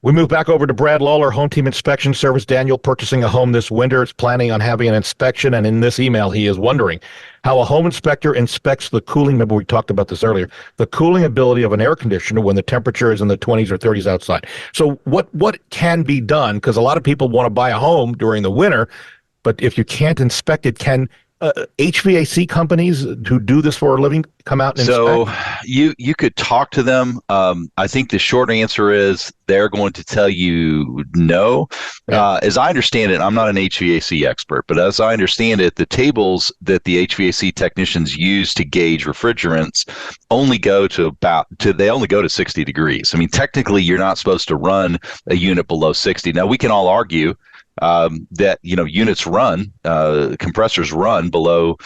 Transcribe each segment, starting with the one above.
We move back over to Brad Lawler, Home Team Inspection Service. Daniel purchasing a home this winter, is planning on having an inspection, and in this email he is wondering how a home inspector inspects the cooling, remember we talked about this earlier, the cooling ability of an air conditioner when the temperature is in the 20s or 30s outside. So what can be done? Because a lot of people want to buy a home during the winter, but if you can't inspect it, can HVAC companies who do this for a living come out and inspect? You could talk to them. I think the short answer is they're going to tell you no. Yeah. As I understand it, I'm not an HVAC expert, but as I understand it, the tables that the HVAC technicians use to gauge refrigerants only go to 60 degrees. I mean, technically, you're not supposed to run a unit below 60. Now, we can all argue that units run, compressors run below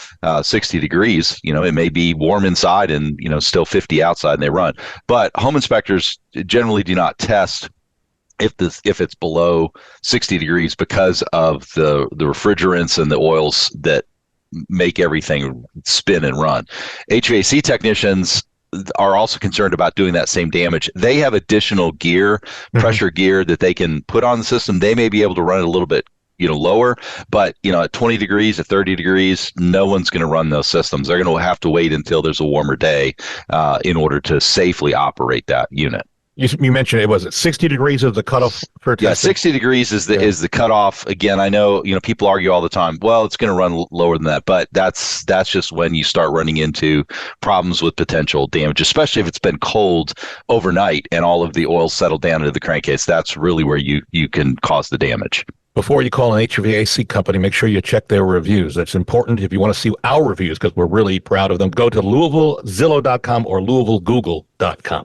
60 degrees. It may be warm inside and still 50 outside, and they run. But home inspectors generally do not test if it's below 60 degrees because of the refrigerants and the oils that make everything spin and run. HVAC technicians are also concerned about doing that same damage. They have additional gear, pressure gear that they can put on the system. They may be able to run it a little bit, lower, but at 20 degrees or 30 degrees, no one's going to run those systems. They're going to have to wait until there's a warmer day in order to safely operate that unit. You mentioned it was 60 degrees is the cutoff for testing? Yeah, 60 degrees is the cutoff. Again, I know people argue all the time. Well, it's going to run lower than that, but that's just when you start running into problems with potential damage, especially if it's been cold overnight and all of the oil settled down into the crankcase. That's really where you can cause the damage. Before you call an HVAC company, make sure you check their reviews. That's important if you want to see our reviews because we're really proud of them. Go to LouisvilleZillow.com or LouisvilleGoogle.com.